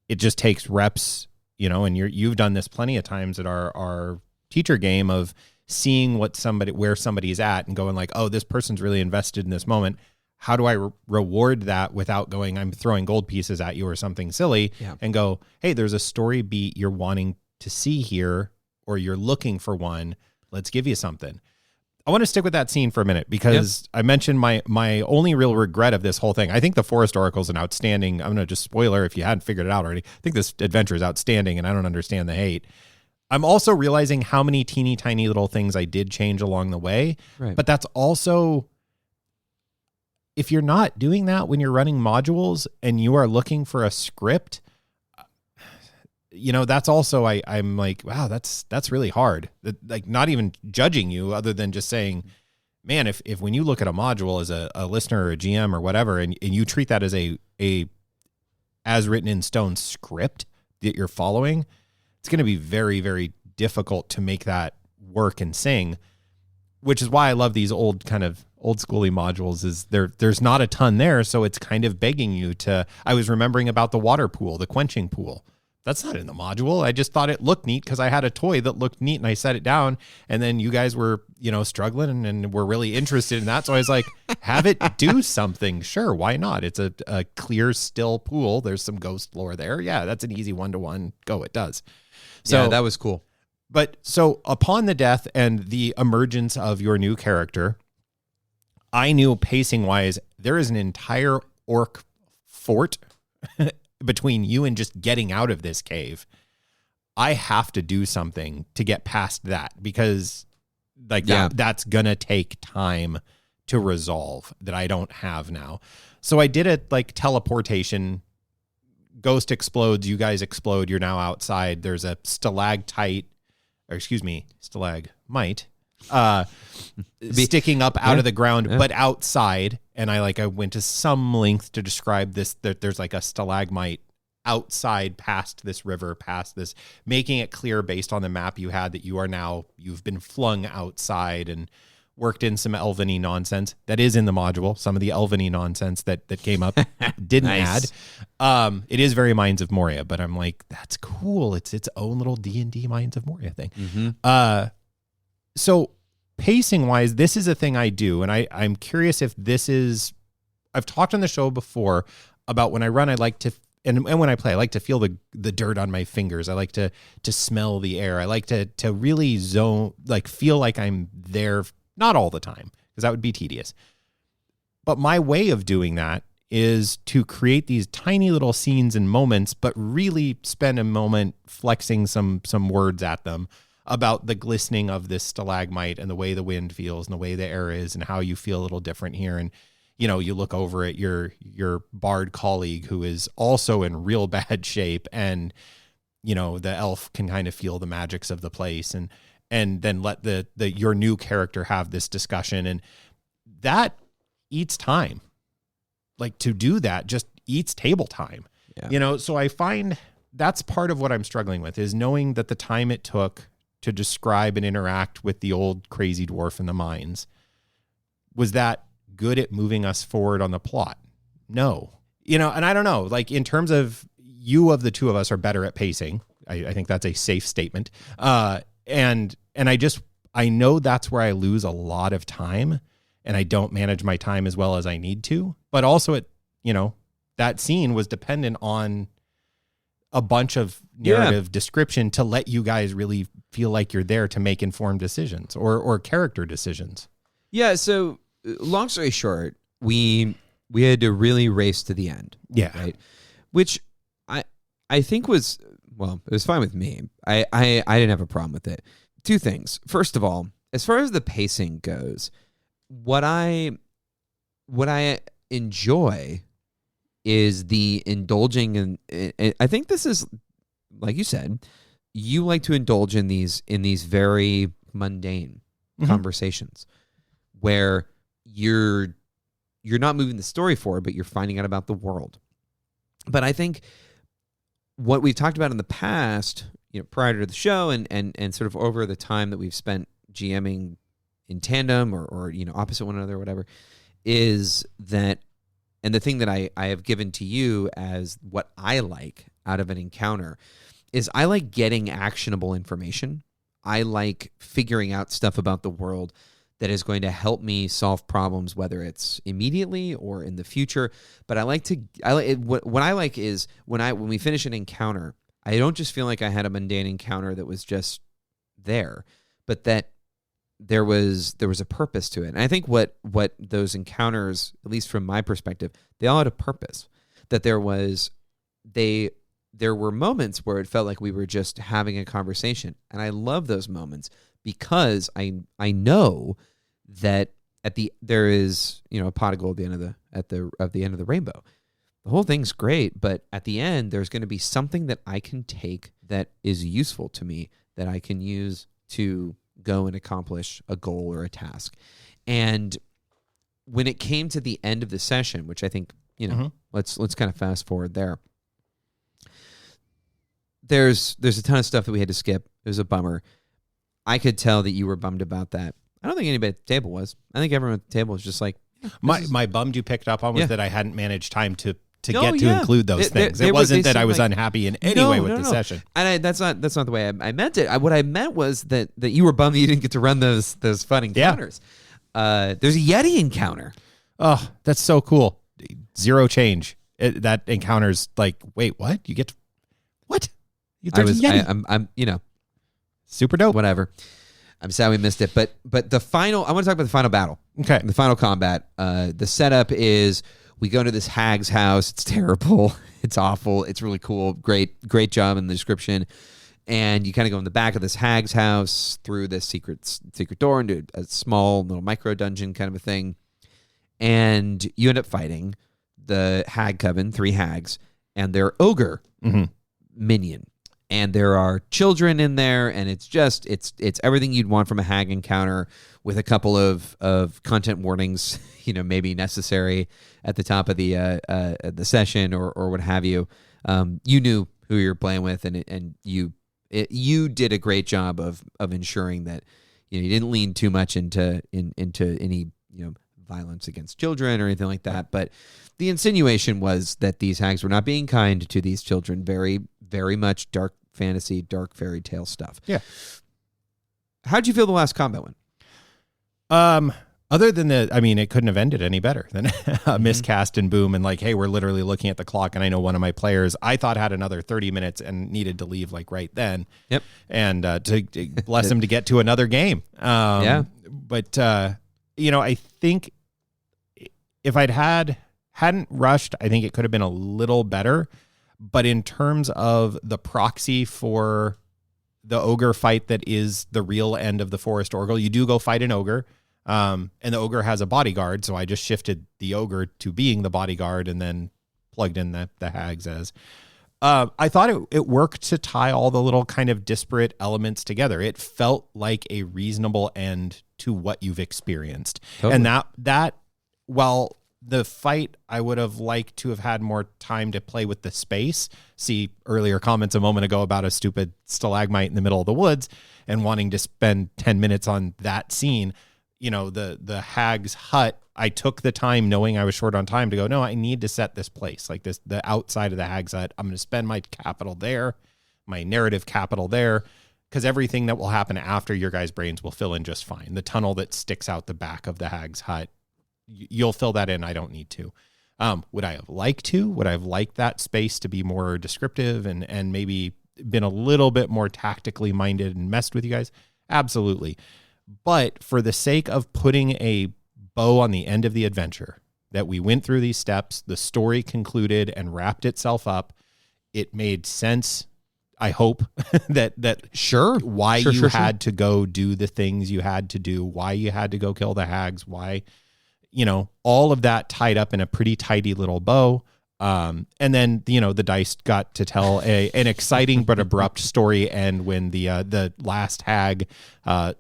it just takes reps, and you've done this plenty of times at our teacher game of seeing where somebody's at and going like, oh, this person's really invested in this moment. How do I reward that without going, I'm throwing gold pieces at you or something silly, and go, hey, there's a story beat you're wanting to see here, or you're looking for one. Let's give you something. I want to stick with that scene for a minute because I mentioned my only real regret of this whole thing. I think the Forest Oracle is an outstanding, I'm going to just spoiler if you hadn't figured it out already. I think this adventure is outstanding, and I don't understand the hate. I'm also realizing how many teeny tiny little things I did change along the way. Right. But that's also, if you're not doing that when you're running modules and you are looking for a script, that's also, I'm like, wow, that's really hard. Like, not even judging you other than just saying, man, if when you look at a module as a listener or a GM or whatever, and you treat that as a as written in stone script that you're following, it's going to be very, very difficult to make that work and sing, which is why I love these old schooly modules. Is there's not a ton there. So it's kind of begging you to, I was remembering about the water pool, the quenching pool. That's not in the module. I just thought it looked neat because I had a toy that looked neat and I set it down. And then you guys were, struggling and were really interested in that. So I was like, have it do something. Sure. Why not? It's a clear, still pool. There's some ghost lore there. Yeah, that's an easy 1-to-1. Go, it does. So
yeah, that was cool.
But so upon the death and the emergence of your new character, I knew pacing wise, there is an entire orc fort between you and just getting out of this cave. I have to do something to get past that because that's going to take time to resolve that I don't have now. So I did it like teleportation. Ghost explodes. You guys explode. You're now outside. There's a stalagmite, sticking up out of the ground, but outside. And I went to some length to describe this, that there's like a stalagmite outside past this river, past this, making it clear based on the map you had that you've been flung outside, and worked in some elven-y nonsense that is in the module. Some of the elven-y nonsense that came up didn't
nice.
add. It is very Mines of Moria, but I'm like, that's cool. It's its own little D&D Mines of Moria thing.
Mm-hmm.
So pacing wise, this is a thing I do. And I'm curious if this is, I've talked on the show before about when I run, I like to, and when I play, I like to feel the dirt on my fingers. I like to smell the air. I like to really feel like I'm there, not all the time, because that would be tedious. But my way of doing that is to create these tiny little scenes and moments, but really spend a moment flexing some words at them about the glistening of this stalagmite and the way the wind feels and the way the air is and how you feel a little different here. And, you look over at your bard colleague who is also in real bad shape, and, the elf can kind of feel the magics of the place, and then let your new character have this discussion. And that eats time. Like, to do that just eats table time, so I find that's part of what I'm struggling with, is knowing that the time it took to describe and interact with the old crazy dwarf in the mines, was that good at moving us forward on the plot? No. And I don't know, like, in terms of of the two of us are better at pacing. I think that's a safe statement. And I know that's where I lose a lot of time, and I don't manage my time as well as I need to. But also that scene was dependent on a bunch of narrative description to let you guys really feel like you're there to make informed decisions or character decisions.
Yeah. So long story short, we had to really race to the end.
Yeah.
Right. Which I think was, well, it was fine with me. I didn't have a problem with it. Two things. First of all, as far as the pacing goes, what I enjoy is the indulging in, I think this is, like you said, you like to indulge in these very mundane conversations where you're not moving the story forward, but you're finding out about the world. But I think what we've talked about in the past, prior to the show and sort of over the time that we've spent GMing in tandem or opposite one another or whatever, is that, and the thing that I have given to you as what I like out of an encounter is I like getting actionable information. I like figuring out stuff about the world that is going to help me solve problems, whether it's immediately or in the future. But what I like is when we finish an encounter, I don't just feel like I had a mundane encounter that was just there, but that there was a purpose to it. And I think what those encounters, at least from my perspective, they all had a purpose. That there were moments where it felt like we were just having a conversation. And I love those moments because I know that there is a pot of gold at the end of the rainbow. the whole thing's great, but at the end, there's going to be something that I can take that is useful to me, that I can use to go and accomplish a goal or a task. And when it came to the end of the session, which I think, let's kind of fast forward there. There's a ton of stuff that we had to skip. It was a bummer. I could tell that you were bummed about that. I don't think anybody at the table was. I think everyone at the table was just like,
my bum you picked up on was that I hadn't managed time to
No,
get to include those things. It wasn't that I was unhappy in any way with the session.
And that's not the way I meant it. What I meant was that you were bummed that you didn't get to run those fun encounters. There's a Yeti encounter.
Oh, that's so cool. Zero change. That encounter's like, wait, what? You get to, what?
I'm
super dope.
Whatever. I'm sad we missed it, but the final. I want to talk about the final battle.
Okay,
the final combat. The setup is we go to this hag's house. It's terrible. It's awful. It's really cool. Great job in the description. And you kind of go in the back of this hag's house through this secret door into a small little micro dungeon kind of a thing. And you end up fighting the hag coven, 3 hags, and their ogre minion. And there are children in there, and it's everything you'd want from a hag encounter, with a couple of content warnings, maybe necessary at the top of the session or what have you. You knew who you're playing with, and you did a great job of ensuring that you didn't lean too much into any violence against children or anything like that. But the insinuation was that these hags were not being kind to these children. Very, very much dark fantasy, dark fairy tale stuff.
Yeah.
How'd you feel the last combat went?
Other than it couldn't have ended any better than a miscast and boom. And like, hey, we're literally looking at the clock. And I know one of my players, I thought had another 30 minutes and needed to leave like right then.
Yep.
And to bless him to get to another game. But I think if hadn't rushed, I think it could have been a little better. But in terms of the proxy for the ogre fight that is the real end of the Forest Orgle, you do go fight an ogre. And the ogre has a bodyguard, so I just shifted the ogre to being the bodyguard and then plugged in the hags as. I thought it worked to tie all the little kind of disparate elements together. It felt like a reasonable end to what you've experienced. Totally. And that while the fight, I would have liked to have had more time to play with the space. See earlier comments a moment ago about a stupid stalagmite in the middle of the woods and wanting to spend 10 minutes on that scene. The hag's hut, I took the time knowing I was short on time to go, no, I need to set this place like this, the outside of the hag's hut. I'm going to spend my capital there, my narrative capital there, because everything that will happen after your guys' brains will fill in just fine. The tunnel that sticks out the back of the hag's hut, you'll fill that in. I don't need to. Would I have liked to? Would I have liked that space to be more descriptive and maybe been a little bit more tactically minded and messed with you guys? Absolutely. But for the sake of putting a bow on the end of the adventure, that we went through these steps, the story concluded and wrapped itself up, it made sense. I hope that why you had to go do the things you had to do, why you had to go kill the hags, why, all of that tied up in a pretty tidy little bow. And then, the dice got to tell an exciting but abrupt story. And when the last hag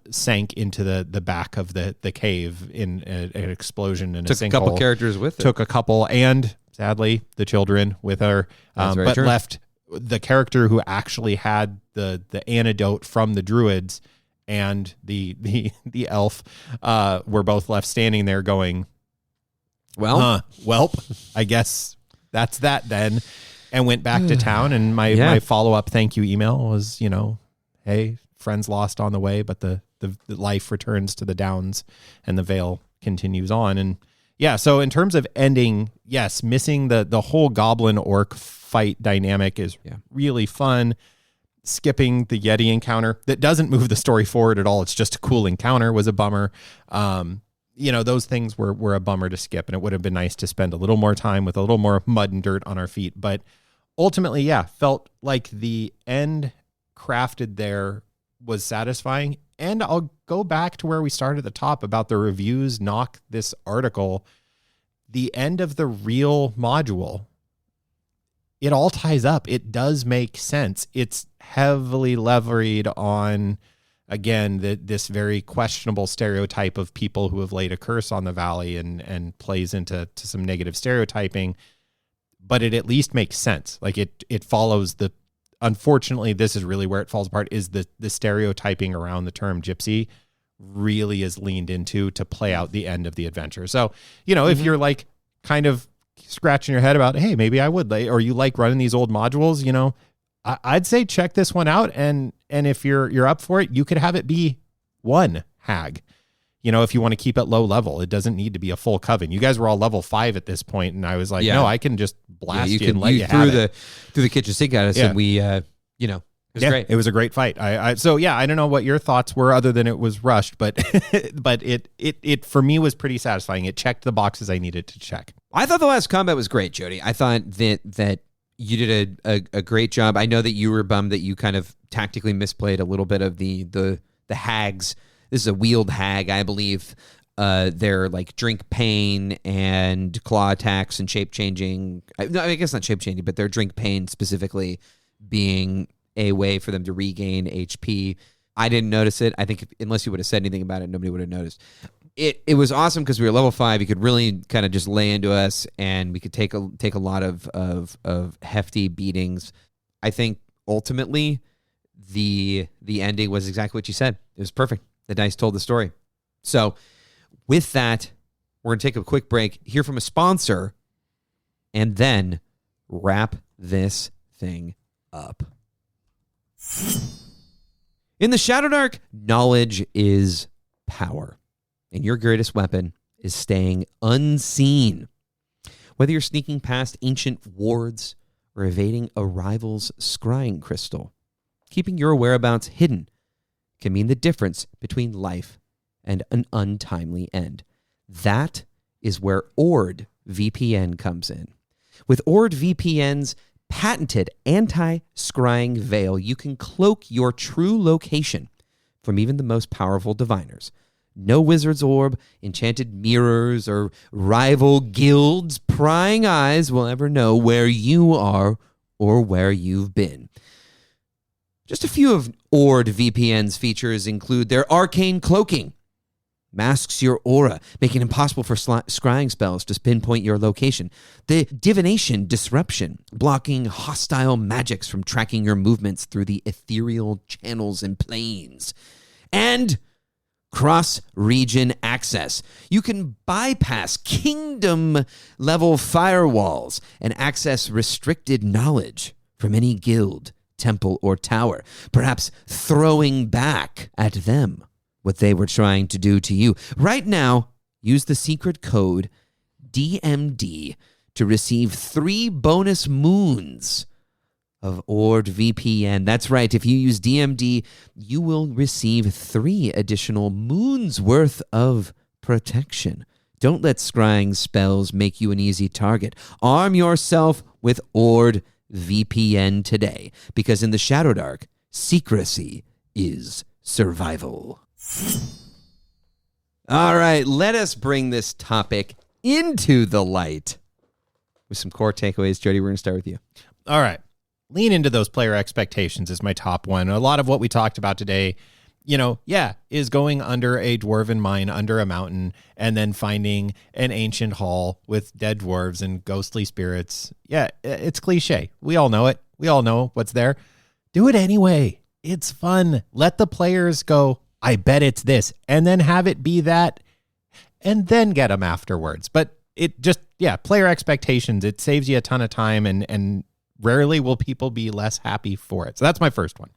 sank into the back of the cave in an explosion and
took a couple characters with it.
Took a couple, and sadly, the children with her, but true. Left the character who actually had the antidote from the druids and the elf were both left standing there going, welp, I guess that's that then, and went back to town. And my follow-up thank you email was, hey, friends lost on the way, but the life returns to the downs and the Vale continues on. And so in terms of ending, yes, missing the whole goblin orc fight dynamic is really fun. Skipping the Yeti encounter that doesn't move the story forward at all. It's just a cool encounter was a bummer. Those things were a bummer to skip, and it would have been nice to spend a little more time with a little more mud and dirt on our feet. But ultimately, felt like the end crafted there was satisfying. And I'll go back to where we started at the top about the reviews knock this article. The end of the real module it all ties up. It does make sense. It's heavily leveraged on, again, this very questionable stereotype of people who have laid a curse on the valley and plays into some negative stereotyping, but it at least makes sense. Like it follows unfortunately, this is really where it falls apart, is the stereotyping around the term gypsy really is leaned into to play out the end of the adventure. So, if you're like kind of scratching your head about, hey, maybe I would or you like running these old modules, I'd say check this one out. And if you're up for it, you could have it be one hag, if you want to keep it low level. It doesn't need to be a full coven. You guys were all level 5 at this point, and I was like, no, I can just blast you and let you have it.
Through the kitchen sink at us, and we, it was great.
It was a great fight. I don't know what your thoughts were other than it was rushed, but but it for me was pretty satisfying. It checked the boxes I needed to check.
I thought the last combat was great, Jody. I thought that you did a great job. I know that you were bummed that you kind of tactically misplayed a little bit of the hags. This is a wheeled hag, I believe. They're like drink pain and claw attacks and shape changing. No, I guess not shape changing, but they're drink pain specifically being a way for them to regain HP. I didn't notice it. I think unless you would have said anything about it, nobody would have noticed. It was awesome because we were level 5. You could really kind of just lay into us, and we could take a lot of hefty beatings. I think ultimately the ending was exactly what you said. It was perfect. The dice told the story. So with that, we're going to take a quick break, hear from a sponsor, and then wrap this thing up. In the Shadowdark, knowledge is power, and your greatest weapon is staying unseen. Whether you're sneaking past ancient wards or evading a rival's scrying crystal, keeping your whereabouts hidden can mean the difference between life and an untimely end. That is where Ord VPN comes in. With Ord VPN's patented anti-scrying veil, you can cloak your true location from even the most powerful diviners. No wizard's orb, enchanted mirrors, or rival guilds' prying eyes will ever know where you are or where you've been. Just a few of Ord VPN's features include their arcane cloaking. Masks your aura, making it impossible for scrying spells to pinpoint your location. The divination disruption, blocking hostile magics from tracking your movements through the ethereal channels and planes. And cross-region access. You can bypass kingdom-level firewalls and access restricted knowledge from any guild, temple, or tower, perhaps throwing back at them what they were trying to do to you. Right now, use the secret code DMD to receive 3 bonus moons of Ord VPN. That's right. If you use DMD, you will receive 3 additional moons worth of protection. Don't let scrying spells make you an easy target. Arm yourself with Ord VPN today, because in the Shadowdark, secrecy is survival. All right, let us bring this topic into the light with some core takeaways. Jody, we're going to start with you.
All right. Lean into those player expectations is my top one. A lot of what we talked about today, is going under a dwarven mine, under a mountain, and then finding an ancient hall with dead dwarves and ghostly spirits. Yeah, it's cliche. We all know it. We all know what's there. Do it anyway. It's fun. Let the players go, I bet it's this, and then have it be that, and then get them afterwards. But it just, player expectations. It saves you a ton of time, and rarely will people be less happy for it. So that's my first one.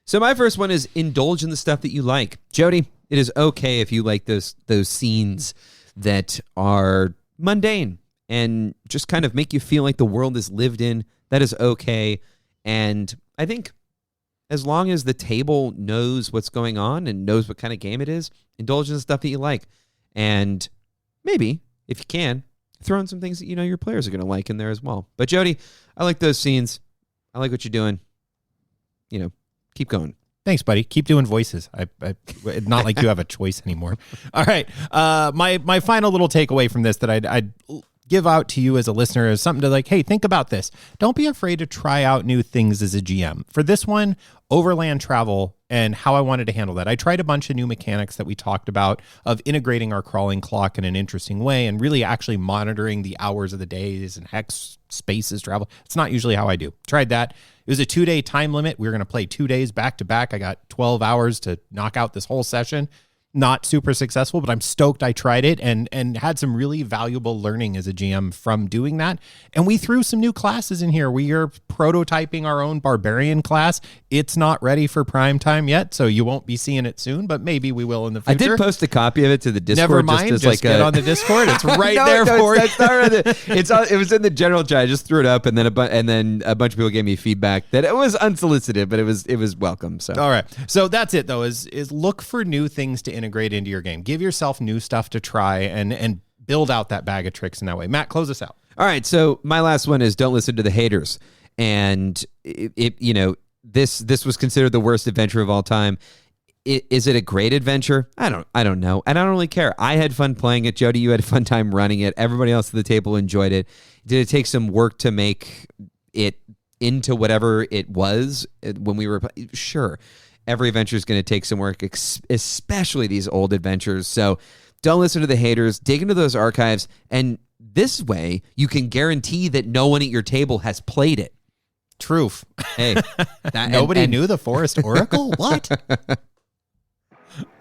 So my first one is indulge in the stuff that you like. Jody, it is okay if you like those scenes that are mundane and just kind of make you feel like the world is lived in. That is okay. And I think as long as the table knows what's going on and knows what kind of game it is, indulge in the stuff that you like. And maybe, if you can, throw in some things that your players are going to like in there as well. But Jody, I like those scenes. I like what you're doing. Keep going.
Thanks, buddy. Keep doing voices. I not like you have a choice anymore. All right. My final little takeaway from this that I'd give out to you as a listener as something to like, hey, think about this. Don't be afraid to try out new things as a GM. For this one, overland travel and how I wanted to handle that. I tried a bunch of new mechanics that we talked about of integrating our crawling clock in an interesting way and really actually monitoring the hours of the days and hex spaces travel. It's not usually how I do. Tried that. It was a 2-day time limit. We were going to play 2 days back to back. I got 12 hours to knock out this whole session. Not super successful, but I'm stoked I tried it and had some really valuable learning as a GM from doing that. And we threw some new classes in here. We are prototyping our own barbarian class. It's not ready for prime time yet, so you won't be seeing it soon, but maybe we will in the future.
I did post a copy of it to the Discord.
Never mind, just get on the Discord. It's right there for you.
It was in the general chat. I just threw it up, and then a bunch of people gave me feedback that it was unsolicited, but it was welcome. So
all right, so that's it though. Is look for new things to integrate into your game. Give yourself new stuff to try and build out that bag of tricks in that way. Matt, close us out.
All right, so my last one is don't listen to the haters. And this was considered the worst adventure of all time. Is it a great adventure? I don't know. And I don't really care. I had fun playing it. Jody, you had a fun time running it. Everybody else at the table enjoyed it. Did it take some work to make it into whatever it was when we were? Sure. Every adventure is going to take some work, especially these old adventures. So don't listen to the haters. Dig into those archives. And this way, you can guarantee that no one at your table has played it.
Truth.
Hey.
Nobody knew the Forest Oracle? What?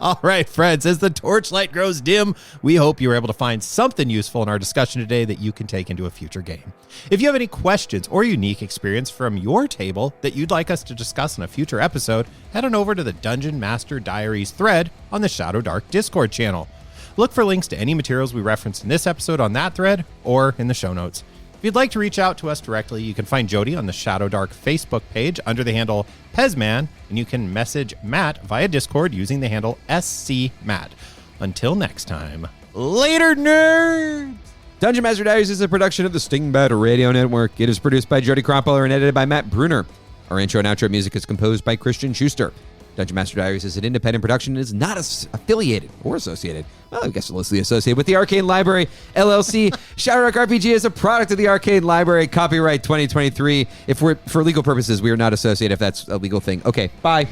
All right, friends, as the torchlight grows dim, we hope you were able to find something useful in our discussion today that you can take into a future game. If you have any questions or unique experience from your table that you'd like us to discuss in a future episode, head on over to the Dungeon Master Diaries thread on the Shadow Dark Discord channel. Look for links to any materials we referenced in this episode on that thread or in the show notes. If you'd like to reach out to us directly, you can find Jody on the Shadow Dark Facebook page under the handle Pezman, and you can message Matt via Discord using the handle SCMatt. Until next time, later, nerds!
Dungeon Master Diaries is a production of the Stingbat Radio Network. It is produced by Jody Kropholler and edited by Matt Bruner. Our intro and outro music is composed by Christian Schuster. Dungeon Master Diaries is an independent production and is not affiliated or associated. Well, I guess loosely associated with the Arcane Library, LLC. Shadow Dark RPG is a product of the Arcane Library. Copyright 2023. For legal purposes, we are not associated if that's a legal thing. Okay, bye.